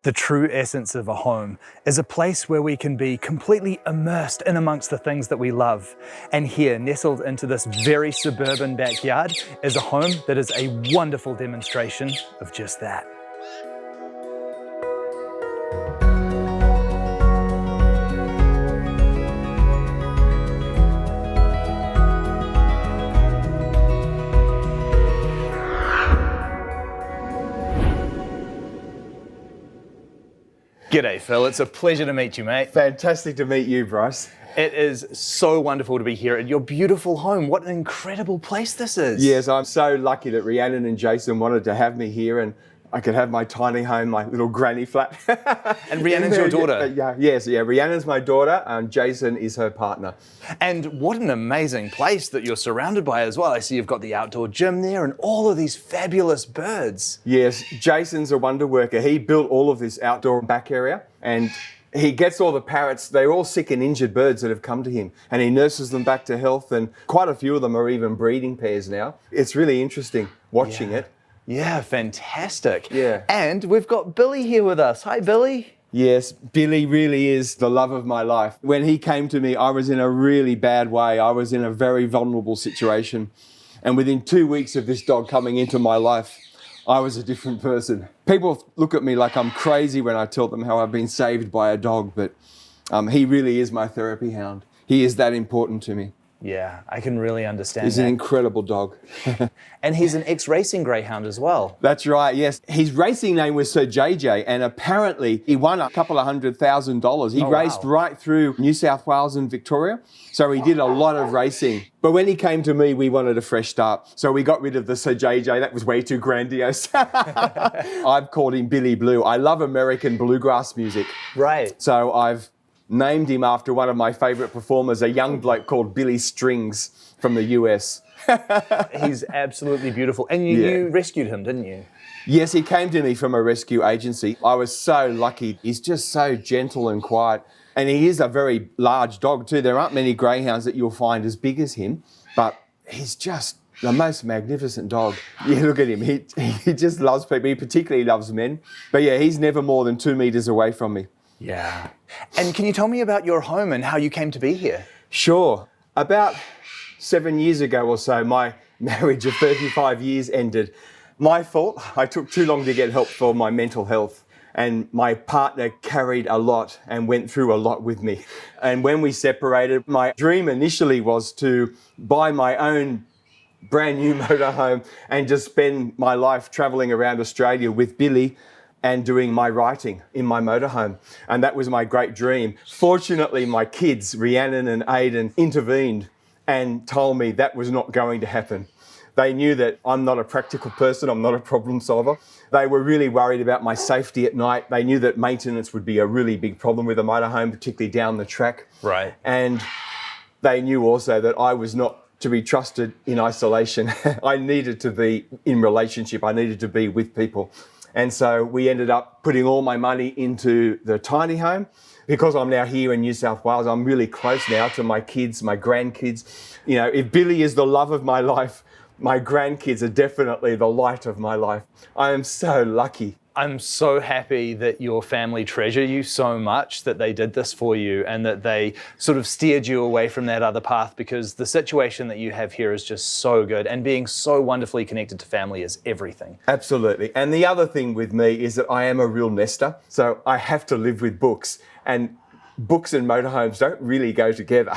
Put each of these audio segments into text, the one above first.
The true essence of a home is a place where we can be completely immersed in amongst the things that we love. And here, nestled into this very suburban backyard, is a home that is a wonderful demonstration of just that. G'day Phil, it's a pleasure to meet you, mate. Fantastic to meet you, Bryce. It is so wonderful to be here at your beautiful home. What an incredible place this is. Yes, I'm so lucky that Rhiannon and Jason wanted to have me here and I could have my tiny home, my little granny flat. And Rhiannon's your daughter? Yes, Rhiannon's my daughter and Jason is her partner. And what an amazing place that you're surrounded by as well. I see you've got the outdoor gym there and all of these fabulous birds. Yes, Jason's a wonder worker. He built all of this outdoor back area and he gets all the parrots. They're all sick and injured birds that have come to him and he nurses them back to health, and quite a few of them are even breeding pairs now. It's really interesting watching it. Yeah, fantastic. Yeah. And we've got Billy here with us. Hi, Billy. Yes, Billy really is the love of my life. When he came to me, I was in a really bad way. I was in a very vulnerable situation. And within 2 weeks of this dog coming into my life, I was a different person. People look at me like I'm crazy when I tell them how I've been saved by a dog, but he really is my therapy hound. He is that important to me. Yeah, I can really understand He's that. an incredible dog. And he's an ex-racing greyhound as well. That's right, yes. His racing name was Sir JJ, and apparently he won a couple of $100,000. He raced right through New South Wales and Victoria, so he did a lot of racing. But when he came to me, we wanted a fresh start, so we got rid of the Sir JJ. That was way too grandiose. I've called him Billy Blue. I love American bluegrass music. Right. So I've named him after one of my favourite performers, a young bloke called Billy Strings from the US. He's absolutely beautiful. And you rescued him, didn't you? Yes, he came to me from a rescue agency. I was so lucky. He's just so gentle and quiet. And he is a very large dog too. There aren't many greyhounds that you'll find as big as him, but he's just the most magnificent dog. Yeah, look at him. He just loves people. He particularly loves men. But yeah, he's never more than 2 meters away from me. Yeah. And can you tell me about your home and how you came to be here? Sure. About 7 years ago or so, my marriage of 35 years ended. My fault. I took too long to get help for my mental health. And my partner carried a lot and went through a lot with me. And when we separated, my dream initially was to buy my own brand new motorhome and just spend my life traveling around Australia with Billy and doing my writing in my motorhome. And that was my great dream. Fortunately, my kids, Rhiannon and Aidan, intervened and told me that was not going to happen. They knew that I'm not a practical person, I'm not a problem solver. They were really worried about my safety at night. They knew that maintenance would be a really big problem with a motorhome, particularly down the track. Right. And they knew also that I was not to be trusted in isolation. I needed to be in relationship, I needed to be with people. And so we ended up putting all my money into the tiny home. Because I'm now here in New South Wales, I'm really close now to my kids, my grandkids. You know, if Billy is the love of my life, my grandkids are definitely the light of my life. I am so lucky. I'm so happy that your family treasure you so much that they did this for you and that they sort of steered you away from that other path, because the situation that you have here is just so good, and being so wonderfully connected to family is everything. Absolutely. And the other thing with me is that I am a real nester, so I have to live with books, and books and motorhomes don't really go together.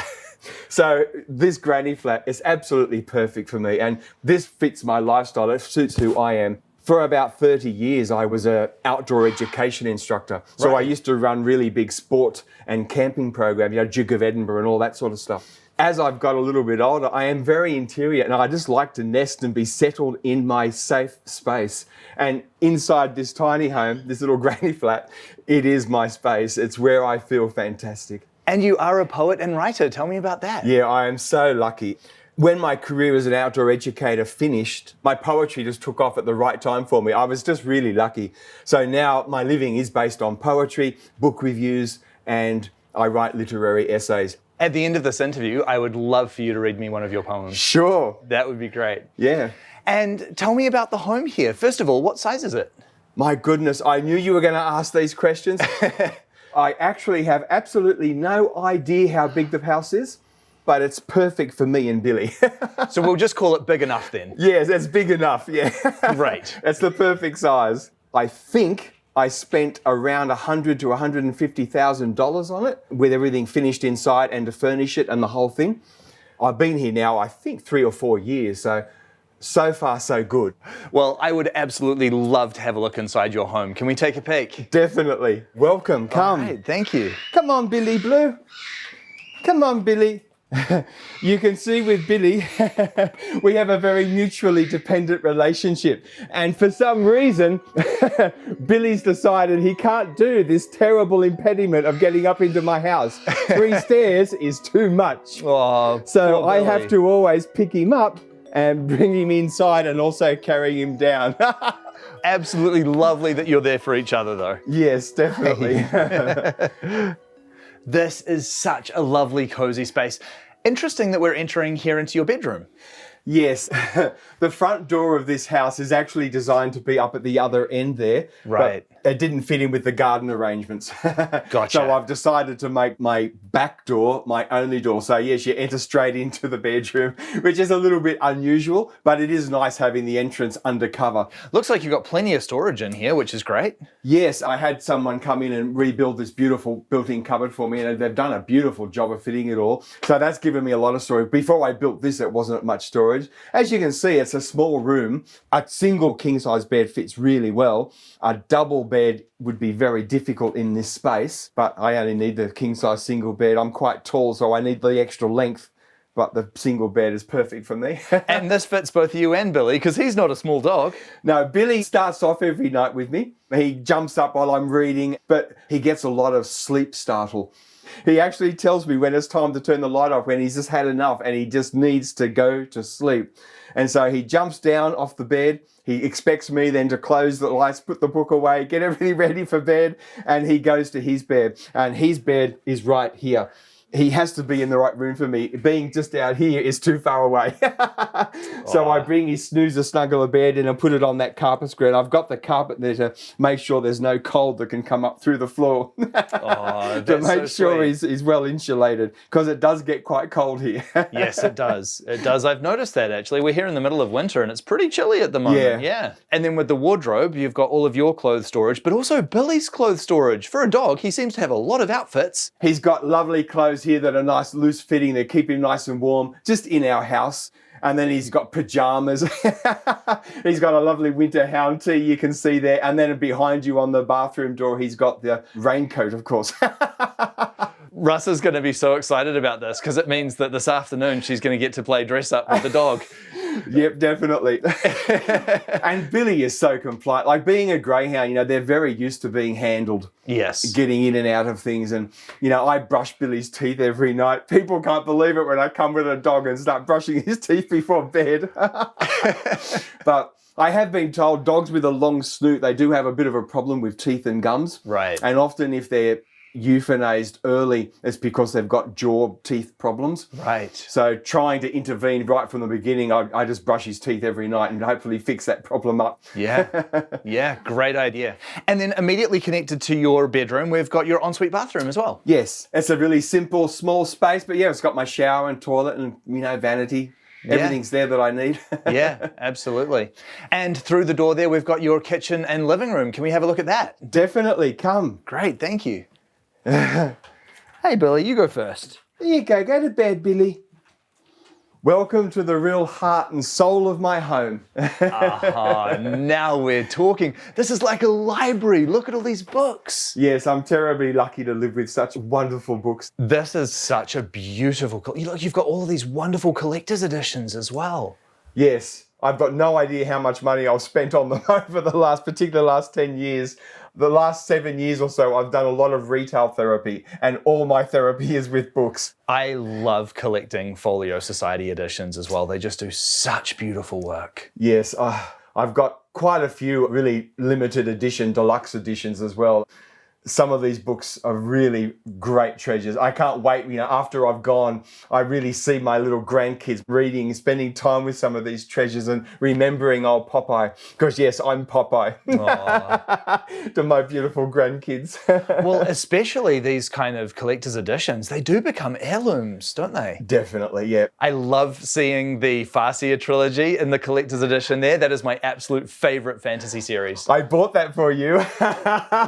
So this granny flat is absolutely perfect for me, and this fits my lifestyle. It suits who I am. For about 30 years, I was an outdoor education instructor. So I used to run really big sport and camping programs, Duke of Edinburgh and all that sort of stuff. As I've got a little bit older, I am very interior and I just like to nest and be settled in my safe space. And inside this tiny home, this little granny flat, it is my space. It's where I feel fantastic. And you are a poet and writer. Tell me about that. Yeah, I am so lucky. When my career as an outdoor educator finished, my poetry just took off at the right time for me. I was just really lucky. So now my living is based on poetry, book reviews, and I write literary essays. At the end of this interview, I would love for you to read me one of your poems. Sure. That would be great. Yeah. And tell me about the home here. First of all, what size is it? My goodness, I knew you were going to ask these questions. I actually have absolutely no idea how big the house is, but it's perfect for me and Billy. So we'll just call it big enough then. Yes, it's big enough, yeah. Great. It's the perfect size. I think I spent around $100,000 to $150,000 on it, with everything finished inside and to furnish it and the whole thing. I've been here now, I think 3 or 4 years, so far so good. Well, I would absolutely love to have a look inside your home. Can we take a peek? Definitely. Welcome, come. All right, thank you. Come on, Billy Blue. Come on, Billy. You can see with Billy, we have a very mutually dependent relationship. And for some reason, Billy's decided he can't do this terrible impediment of getting up into my house. 3 stairs is too much. Oh, So poor I Billy. have to always pick him up and bring him inside and also carry him down. Absolutely lovely that you're there for each other, though. Yes, definitely. This is such a lovely, cozy space. Interesting that we're entering here into your bedroom. Yes, the front door of this house is actually designed to be up at the other end there. Right. But it didn't fit in with the garden arrangements. Gotcha. So I've decided to make my back door my only door. So yes, you enter straight into the bedroom, which is a little bit unusual, but it is nice having the entrance undercover. Looks like you've got plenty of storage in here, which is great. Yes, I had someone come in and rebuild this beautiful built-in cupboard for me, and they've done a beautiful job of fitting it all. So that's given me a lot of storage. Before I built this, it wasn't much storage. As you can see, it's a small room. A single king-size bed fits really well. A double bed would be very difficult in this space, but I only need the king-size single bed. I'm quite tall, so I need the extra length, but the single bed is perfect for me. And this fits both you and Billy, because he's not a small dog. No, Billy starts off every night with me. He jumps up while I'm reading, but he gets a lot of sleep startle. He actually tells me when it's time to turn the light off, when he's just had enough and he just needs to go to sleep. And so he jumps down off the bed. He expects me then to close the lights, put the book away, get everything ready for bed, and he goes to his bed. And his bed is right here. He has to be in the right room for me. Being just out here is too far away. So I bring his snoozer snuggler bed in and put it on that carpet square. I've got the carpet there to make sure there's no cold that can come up through the floor. To make sure he's well insulated, because it does get quite cold here. Yes, it does. It does. I've noticed that actually. We're here in the middle of winter and it's pretty chilly at the moment. Yeah. And then with the wardrobe, you've got all of your clothes storage, but also Billy's clothes storage. For a dog, he seems to have a lot of outfits. He's got lovely clothes here that are nice, loose fitting. They keep him nice and warm, just in our house. And then he's got pajamas. He's got a lovely winter Hound tee you can see there. And then behind you on the bathroom door, he's got the raincoat, of course. Russ is going to be so excited about this because it means that this afternoon she's going to get to play dress up with the dog. Yep, definitely. And Billy is so compliant. Like, being a greyhound, you know, they're very used to being handled. Yes. Getting in and out of things. And, you know, I brush Billy's teeth every night. People can't believe it when I come with a dog and start brushing his teeth before bed. But I have been told dogs with a long snoot, they do have a bit of a problem with teeth and gums. Right. And often if they're euthanized early, it's because they've got jaw teeth problems. Right. So trying to intervene right from the beginning, I just brush his teeth every night and hopefully fix that problem up. Yeah. Yeah, great idea. And then immediately connected to your bedroom, we've got your ensuite bathroom as well. Yes, it's a really simple, small space, but yeah, it's got my shower and toilet and, you know, vanity. Everything's there that I need. Yeah, absolutely. And through the door there, we've got your kitchen and living room. Can we have a look at that? Definitely, come. Great, thank you. Hey, Billy, you go first. There you go to bed, Billy. Welcome to the real heart and soul of my home. Now we're talking. This is like a library. Look at all these books. Yes, I'm terribly lucky to live with such wonderful books. This is such a beautiful... Look, you've got all of these wonderful collector's editions as well. Yes, I've got no idea how much money I've spent on them over the last 10 years. The last 7 years or so, I've done a lot of retail therapy, and all my therapy is with books. I love collecting Folio Society editions as well. They just do such beautiful work. Yes, I've got quite a few really limited edition, deluxe editions as well. some of these books are really great treasures. I can't wait, after I've gone, I really see my little grandkids reading, spending time with some of these treasures and remembering old Popeye. Because yes, I'm Popeye to my beautiful grandkids. Well, especially these kind of collector's editions, they do become heirlooms, don't they? Definitely, yeah. I love seeing the Farseer trilogy in the collector's edition there. That is my absolute favourite fantasy series. I bought that for you.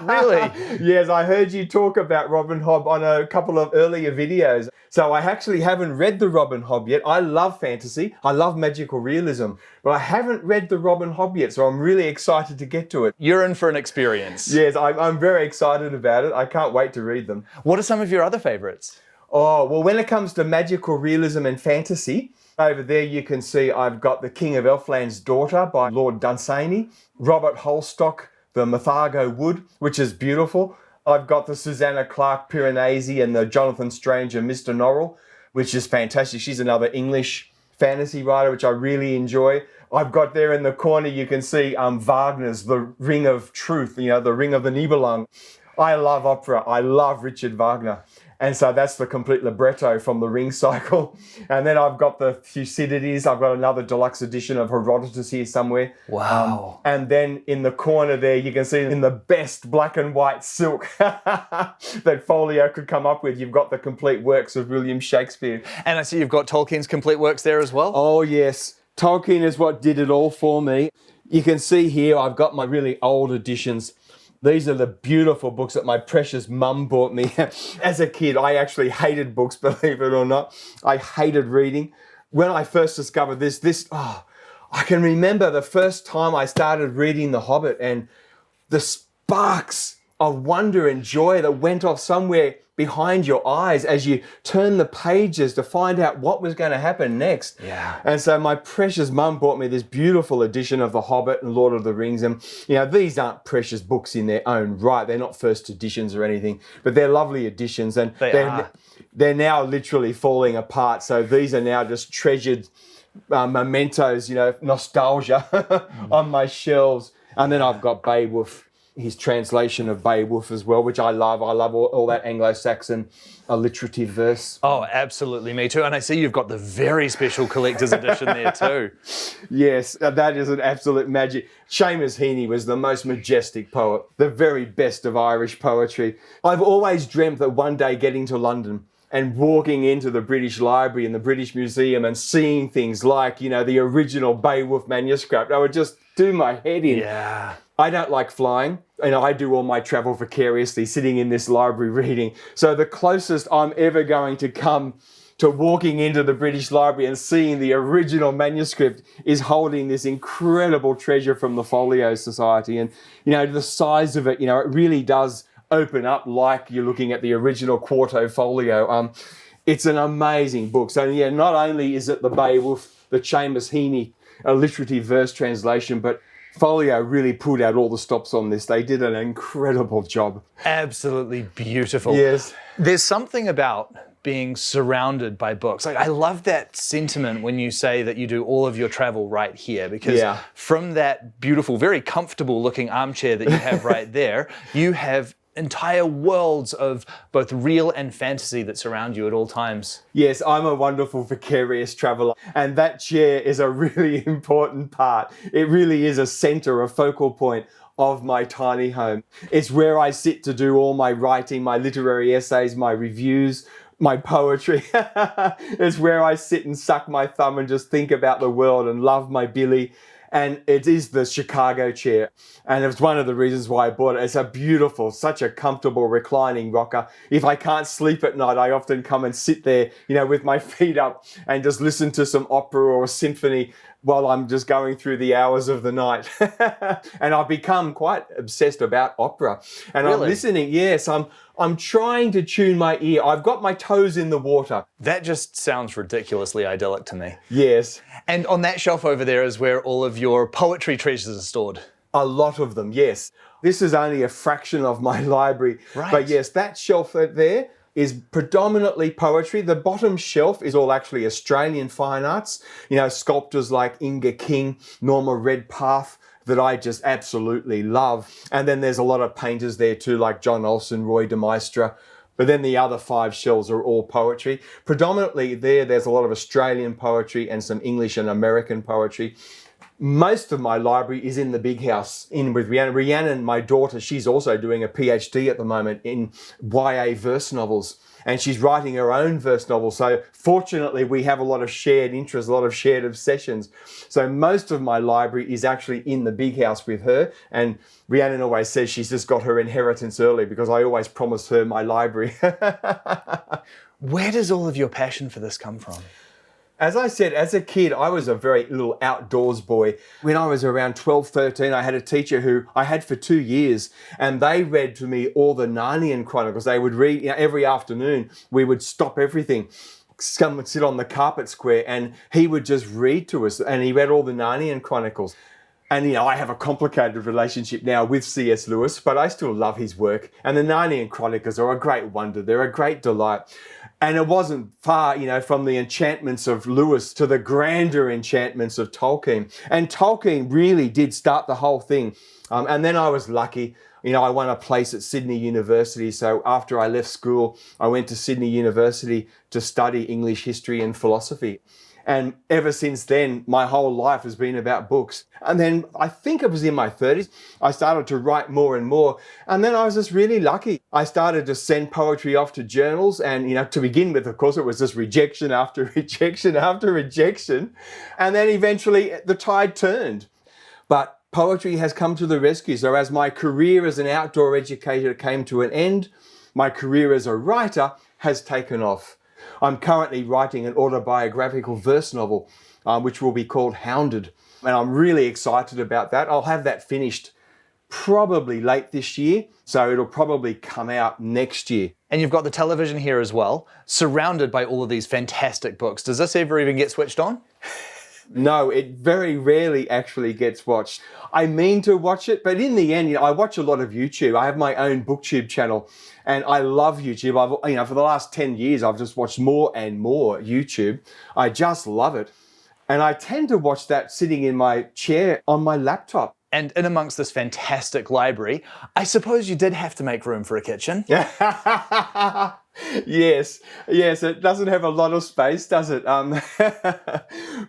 Really? Yes, I heard you talk about Robin Hobb on a couple of earlier videos. So I actually haven't read the Robin Hobb yet. I love fantasy. I love magical realism. But I haven't read the Robin Hobb yet, so I'm really excited to get to it. You're in for an experience. Yes, I'm very excited about it. I can't wait to read them. What are some of your other favourites? Oh, well, when it comes to magical realism and fantasy, over there you can see I've got The King of Elfland's Daughter by Lord Dunsany, Robert Holstock, The Mathago Wood, which is beautiful. I've got the Susanna Clarke Piranesi and the Jonathan Strange and Mr. Norrell, which is fantastic. She's another English fantasy writer, which I really enjoy. I've got there in the corner, you can see Wagner's The Ring of Truth, The Ring of the Nibelung. I love opera. I love Richard Wagner. And so that's the complete libretto from the Ring cycle. And then I've got the Thucydides. I've got another deluxe edition of Herodotus here somewhere. Wow. And then in the corner there, you can see in the best black and white silk that Folio could come up with, you've got the complete works of William Shakespeare. And I see you've got Tolkien's complete works there as well. Oh, yes. Tolkien is what did it all for me. You can see here, I've got my really old editions. These are the beautiful books that my precious mum bought me. As a kid, I actually hated books, believe it or not. I hated reading. When I first discovered I can remember the first time I started reading The Hobbit and the sparks of wonder and joy that went off somewhere behind your eyes as you turn the pages to find out what was going to happen next. Yeah. And so my precious mum bought me this beautiful edition of The Hobbit and Lord of the Rings. And, these aren't precious books in their own right. They're not first editions or anything, but they're lovely editions. And they're now literally falling apart. So these are now just treasured mementos, nostalgia on my shelves. And then I've got Beowulf, his translation of Beowulf as well, which I love. I love all that Anglo-Saxon alliterative verse. Oh, absolutely, me too. And I see you've got the very special collector's edition there too. Yes, that is an absolute magic. Seamus Heaney was the most majestic poet, the very best of Irish poetry. I've always dreamt that one day getting to London and walking into the British Library and the British Museum and seeing things like, the original Beowulf manuscript, I would just do my head in. Yeah. I don't like flying, and I do all my travel vicariously sitting in this library reading. So the closest I'm ever going to come to walking into the British Library and seeing the original manuscript is holding this incredible treasure from the Folio Society. And, the size of it, it really does open up like you're looking at the original quarto folio. It's an amazing book. So, not only is it the Beowulf, the Seamus Heaney alliterative verse translation, but Folio really pulled out all the stops on this. They did an incredible job. Absolutely beautiful. Yes. There's something about being surrounded by books. I love that sentiment when you say that you do all of your travel right here, because from that beautiful, very comfortable looking armchair that you have right there, you have entire worlds of both real and fantasy that surround you at all times. Yes, I'm a wonderful vicarious traveller, and that chair is a really important part. It really is a centre, a focal point of my tiny home. It's where I sit to do all my writing, my literary essays, my reviews, my poetry. It's where I sit and suck my thumb and just think about the world and love my Billy. And it is the Chicago chair. And it's one of the reasons why I bought it. It's a beautiful, such a comfortable reclining rocker. If I can't sleep at night, I often come and sit there, with my feet up and just listen to some opera or a symphony while I'm just going through the hours of the night. And I've become quite obsessed about opera. And really? I'm listening, yes, I'm trying to tune my ear. I've got my toes in the water. That just sounds ridiculously idyllic to me. Yes. And on that shelf over there is where all of your poetry treasures are stored. A lot of them, yes. This is only a fraction of my library. Right. But yes, that shelf there is predominantly poetry. The bottom shelf is all actually Australian fine arts. Sculptors like Inga King, Norma Redpath, that I just absolutely love. And then there's a lot of painters there too, like John Olsen, Roy de Maistre. But then the other 5 shelves are all poetry. Predominantly there's a lot of Australian poetry and some English and American poetry. Most of my library is in the big house in with Rhiannon. Rhiannon, my daughter, she's also doing a PhD at the moment in YA verse novels. And she's writing her own verse novel. So fortunately, we have a lot of shared interests, a lot of shared obsessions. So most of my library is actually in the big house with her. And Rhiannon always says she's just got her inheritance early because I always promise her my library. Where does all of your passion for this come from? As I said, as a kid, I was a very little outdoors boy. When I was around 12, 13, I had a teacher who I had for 2 years, and they read to me all the Narnian Chronicles. They would read, every afternoon, we would stop everything, come and sit on the carpet square, and he would just read to us, and he read all the Narnian Chronicles. And, I have a complicated relationship now with C.S. Lewis, but I still love his work. And the Narnian Chronicles are a great wonder. They're a great delight. And it wasn't far, from the enchantments of Lewis to the grander enchantments of Tolkien. And Tolkien really did start the whole thing. And then I was lucky. I won a place at Sydney University. So after I left school, I went to Sydney University to study English history and philosophy. And ever since then, my whole life has been about books. And then I think it was in my 30s, I started to write more and more. And then I was just really lucky. I started to send poetry off to journals. And, to begin with, of course, it was just rejection after rejection after rejection. And then eventually the tide turned. But poetry has come to the rescue. So as my career as an outdoor educator came to an end, my career as a writer has taken off. I'm currently writing an autobiographical verse novel, which will be called Hounded. And I'm really excited about that. I'll have that finished probably late this year. So it'll probably come out next year. And you've got the television here as well, surrounded by all of these fantastic books. Does this ever even get switched on? No, it very rarely actually gets watched. I mean to watch it, but in the end, I watch a lot of YouTube. I have my own BookTube channel, and I love YouTube. For the last 10 years, I've just watched more and more YouTube. I just love it. And I tend to watch that sitting in my chair on my laptop. And in amongst this fantastic library, I suppose you did have to make room for a kitchen. Yes, it doesn't have a lot of space, does it?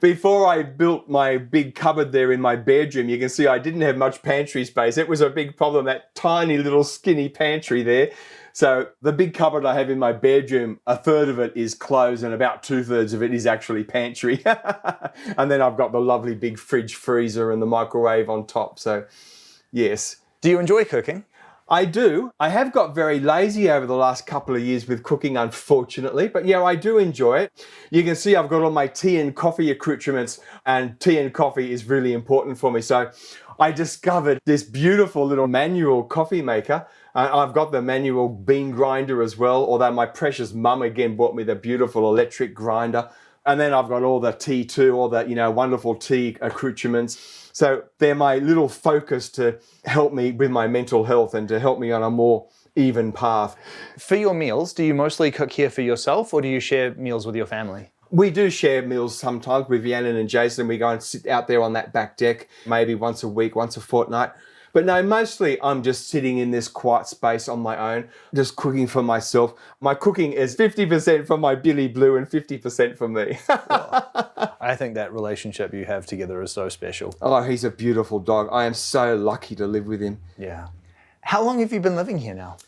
Before I built my big cupboard there in my bedroom, you can see I didn't have much pantry space. It was a big problem, that tiny little skinny pantry there. So the big cupboard I have in my bedroom, a third of it is clothes and about 2/3 of it is actually pantry. And then I've got the lovely big fridge freezer and the microwave on top. So yes. Do you enjoy cooking? I do. I have got very lazy over the last couple of years with cooking, unfortunately, but I do enjoy it. You can see I've got all my tea and coffee accoutrements, and tea and coffee is really important for me. So I discovered this beautiful little manual coffee maker. I've got the manual bean grinder as well, although my precious mum again bought me the beautiful electric grinder. And then I've got all the tea too, all the, wonderful tea accoutrements. So they're my little focus to help me with my mental health and to help me on a more even path. For your meals, do you mostly cook here for yourself, or do you share meals with your family? We do share meals sometimes with Rhiannon and Jason. We go and sit out there on that back deck, maybe once a week, once a fortnight. But no, mostly I'm just sitting in this quiet space on my own, just cooking for myself. My cooking is 50% from my Billy Blue and 50% from me. Well, I think that relationship you have together is so special. Oh, he's a beautiful dog. I am so lucky to live with him. Yeah. How long have you been living here now?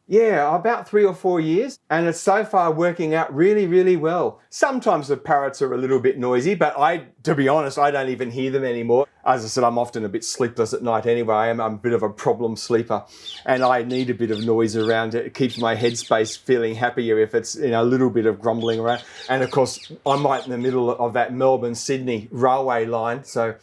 Yeah, about 3 or 4 years, and it's so far working out really, really well. Sometimes the parrots are a little bit noisy, but to be honest, I don't even hear them anymore. As I said, I'm often a bit sleepless at night anyway. I'm a bit of a problem sleeper, and I need a bit of noise around it. It keeps my headspace feeling happier if it's a little bit of grumbling around. And of course, I'm right in the middle of that Melbourne-Sydney railway line, so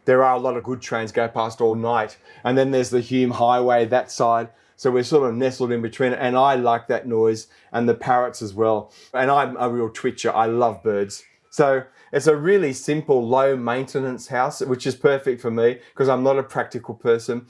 there are a lot of good trains go past all night. And then there's the Hume Highway that side. So we're sort of nestled in between it, and I like that noise, and the parrots as well. And I'm a real twitcher. I love birds. So it's a really simple, low maintenance house, which is perfect for me because I'm not a practical person.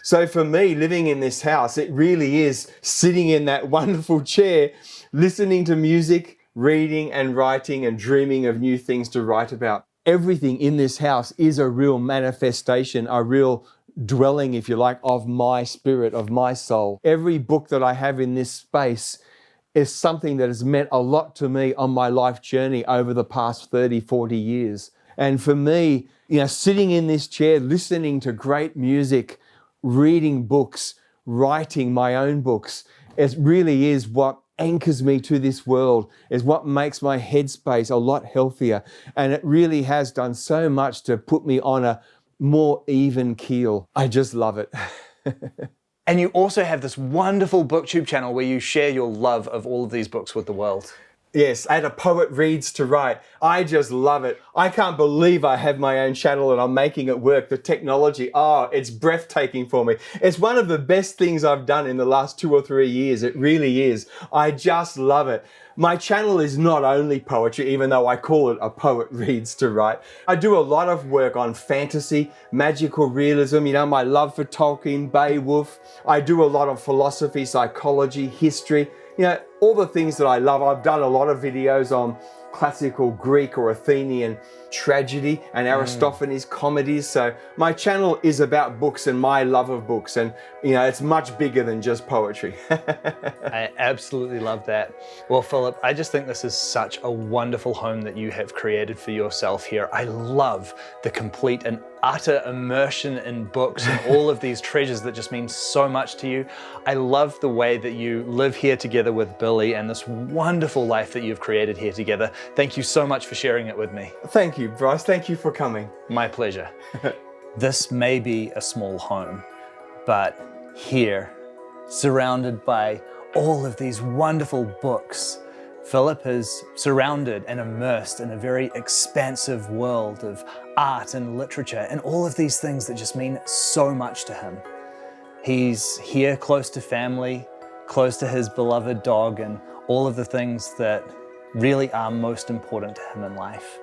So for me, living in this house, it really is sitting in that wonderful chair, listening to music, reading and writing and dreaming of new things to write about. everything in this house is a real manifestation, a real dwelling, if you like, of my spirit, of my soul. Every book that I have in this space is something that has meant a lot to me on my life journey over the past 30, 40 years. And for me, sitting in this chair, listening to great music, reading books, writing my own books, it really is what anchors me to this world, is what makes my headspace a lot healthier. And it really has done so much to put me on a more even keel. I just love it. And you also have this wonderful booktube channel where you share your love of all of these books with the world. Yes, and A Poet Reads to Write. I just love it. I can't believe I have my own channel and I'm making it work. The technology, it's breathtaking for me. It's one of the best things I've done in the last 2 or 3 years. It really is. I just love it. My channel is not only poetry, even though I call it A Poet Reads to Write. I do a lot of work on fantasy, magical realism, my love for Tolkien, Beowulf. I do a lot of philosophy, psychology, history. All the things that I love. I've done a lot of videos on classical Greek or Athenian tragedy and Aristophanes comedies. So my channel is about books and my love of books. And, it's much bigger than just poetry. I absolutely love that. Well, Philip, I just think this is such a wonderful home that you have created for yourself here. I love the complete and utter immersion in books and all of these treasures that just mean so much to you. I love the way that you live here together with Billy and this wonderful life that you've created here together. Thank you so much for sharing it with me. Thank you, Bryce. Thank you for coming. My pleasure. This may be a small home, but here, surrounded by all of these wonderful books, Philip is surrounded and immersed in a very expansive world of art and literature and all of these things that just mean so much to him. He's here close to family, close to his beloved dog, and all of the things that really are most important to him in life.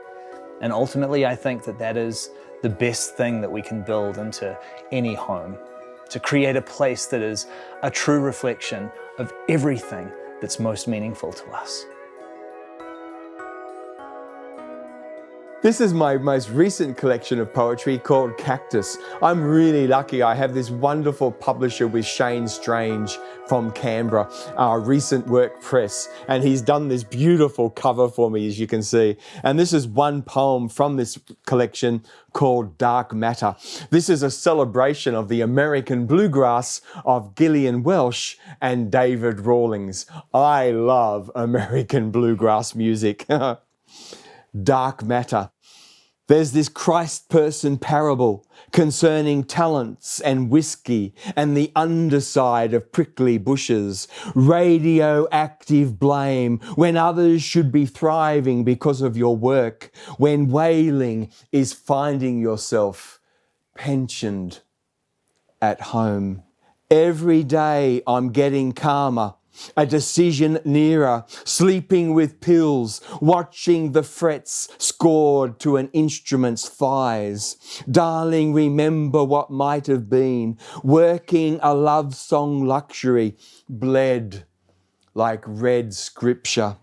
And ultimately, I think that is the best thing that we can build into any home, to create a place that is a true reflection of everything that's most meaningful to us. This is my most recent collection of poetry called Cactus. I'm really lucky. I have this wonderful publisher with Shane Strange from Canberra, our recent work press, and he's done this beautiful cover for me, as you can see. And this is one poem from this collection called Dark Matter. This is a celebration of the American bluegrass of Gillian Welsh and David Rawlings. I love American bluegrass music. Dark Matter. There's this Christ person parable concerning talents and whiskey and the underside of prickly bushes, radioactive blame when others should be thriving because of your work, when wailing is finding yourself pensioned at home. Every day I'm getting calmer, a decision nearer, sleeping with pills, watching the frets scored to an instrument's thighs. Darling, remember what might have been, working a love song luxury, bled like red scripture.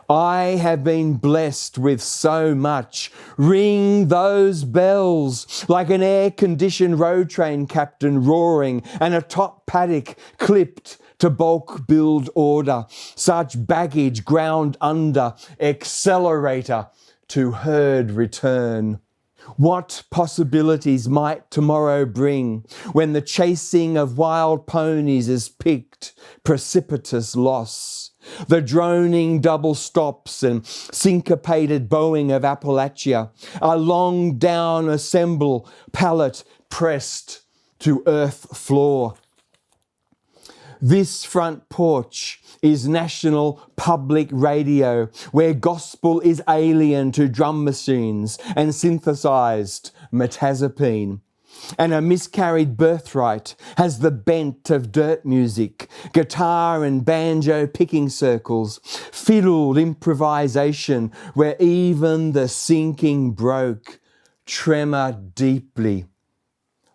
I have been blessed with so much. Ring those bells like an air-conditioned road train captain roaring and a top paddock clipped to bulk build order. Such baggage ground under, accelerator to herd return. What possibilities might tomorrow bring when the chasing of wild ponies is picked, precipitous loss. The droning double stops and syncopated bowing of Appalachia, a long down assemble pallet pressed to earth floor. This front porch is national public radio, where gospel is alien to drum machines and synthesized metazapine. And a miscarried birthright has the bent of dirt music, guitar and banjo picking circles, fiddled improvisation where even the sinking broke tremor deeply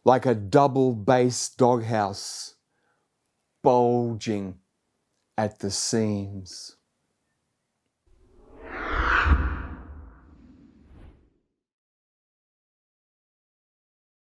like a double bass doghouse bulging at the seams.